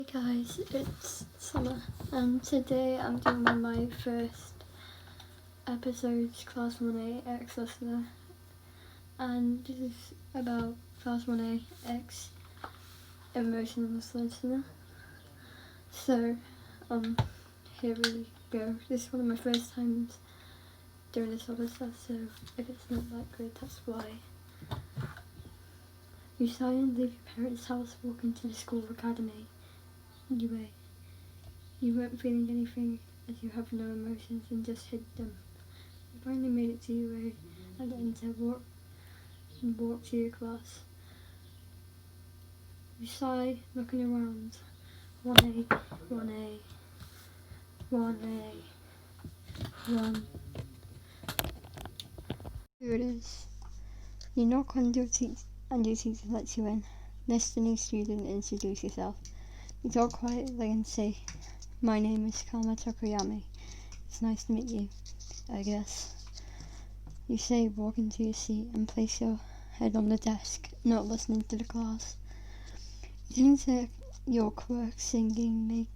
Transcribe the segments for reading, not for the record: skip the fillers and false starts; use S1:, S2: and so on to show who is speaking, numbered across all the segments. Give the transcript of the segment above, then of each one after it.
S1: Hey guys, it's Summer, and today I'm doing one of my first episodes, Class 1A ex-listener, and this is about Class 1A ex-emotionless listener. So, here we go. This is one of my first times doing this sort of stuff, so if it's not that good, that's why. You sigh and leave your parents' house, walk into the school academy. You weren't feeling anything as you have no emotions and just hid them. You finally made it to UA and enter walk to your class. You sigh, looking around. 1A, 1A, 1A, 1. Here it is. You knock on your teacher and your teacher lets you in. Next, the new student, introduce yourself. You talk quietly and say, "My name is Kama Takoyami. It's nice to meet you, I guess." You say, walk into your seat and place your head on the desk, not listening to the class. You turn to your quirk singing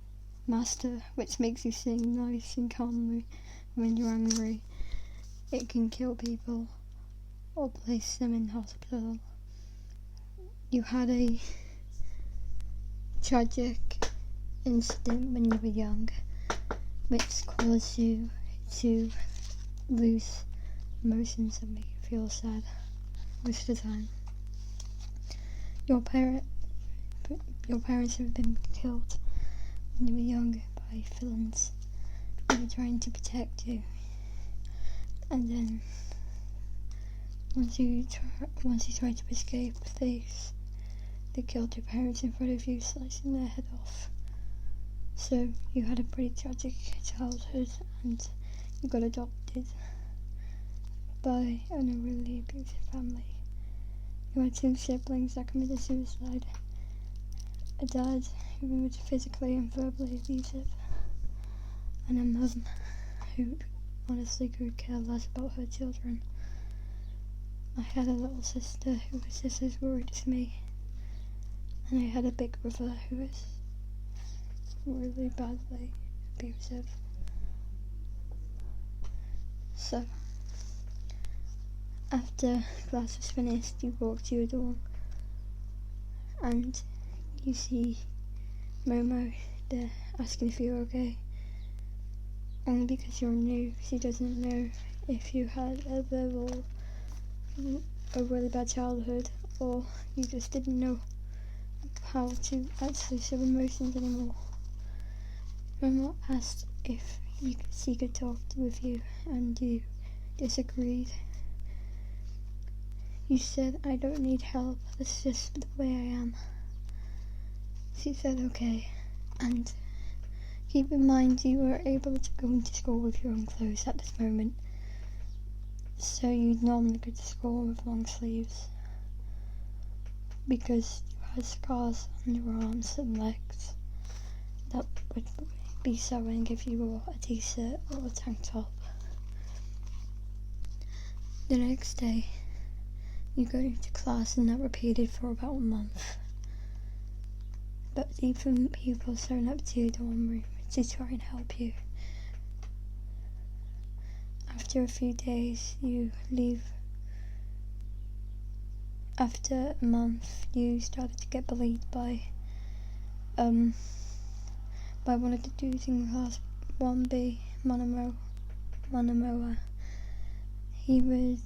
S1: master, which makes you sing nice and calmly when you're angry. It can kill people or place them in hospital. You had a tragic incident when you were young, which caused you to lose emotions that make you feel sad most of the time. Your parents have been killed when you were young by villains who were trying to protect you, and then once you tried to escape, they killed your parents in front of you, slicing their head off. So you had a pretty tragic childhood, and you got adopted by an really abusive family. You had two siblings that committed suicide, a dad who was physically and verbally abusive, and a mum who honestly could care less about her children. I had a little sister who was just as worried as me, and I had a big brother who was really badly abusive. So, after class was finished, you walk to your dorm and you see Momo there asking if you're okay. Only because you're new, she doesn't know if you had a really bad childhood, or you just didn't know how to actually show emotions anymore. Momo asked if she could talk with you, and you disagreed. You said, "I don't need help, that's just the way I am." She said okay, and keep in mind you were able to go into school with your own clothes at this moment, so you'd normally go to school with long sleeves, because you had scars on your arms and legs that would be sewing if you wore a t-shirt or a tank top. The next day, you go to class, and that repeated for about a month. But even people showing up to your dorm room to try and help you. After a few days, you leave. After a month, you started to get bullied by one of the dudes in class 1B, Monomoa. He would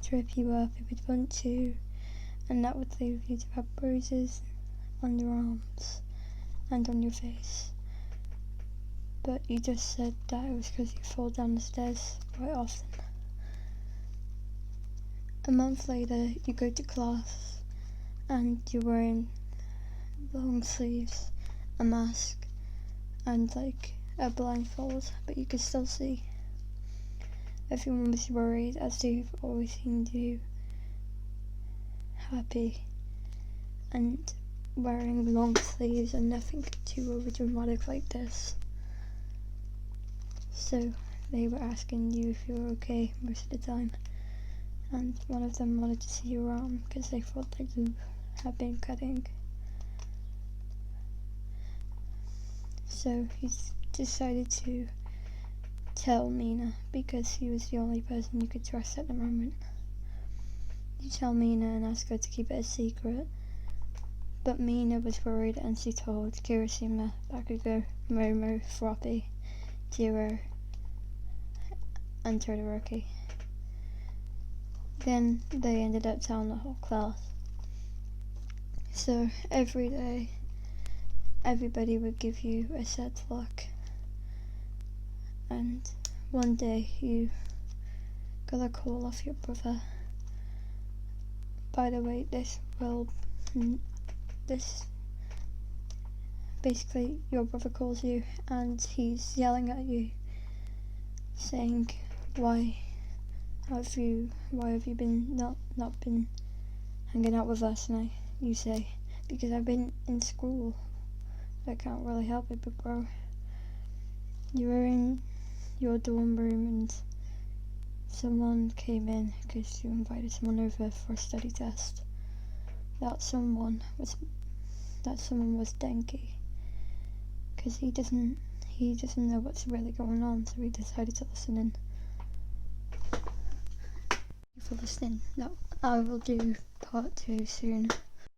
S1: trip you up, he would punch you, and that would leave you to have bruises on your arms and on your face. But you just said that it was because you fall down the stairs quite often. A month later, you go to class and you're wearing long sleeves, a mask, and a blindfold, but you could still see. Everyone was worried, as they've always seen you happy and wearing long sleeves, and nothing too over dramatic like this. So they were asking you if you were okay most of the time, and one of them wanted to see your arm because they thought that you had been cutting. So he decided to tell Mina because he was the only person you could trust at the moment. You tell Mina and ask her to keep it a secret. But Mina was worried and she told Kirishima, Bakugo, Momo, Froppy, Jiro, and Todoroki. Then they ended up telling the whole class. So every day, everybody would give you a sad look. And one day you got a call off your brother. By the way, this basically your brother calls you and he's yelling at you, saying, why have you been not been hanging out with us? And you say, because I've been in school. I can't really help it, but bro, you were in your dorm room and someone came in because you invited someone over for a study test. That someone was Denki, because he doesn't know what's really going on, so he decided to listen in. Thank you for listening. No, I will do part 2 soon.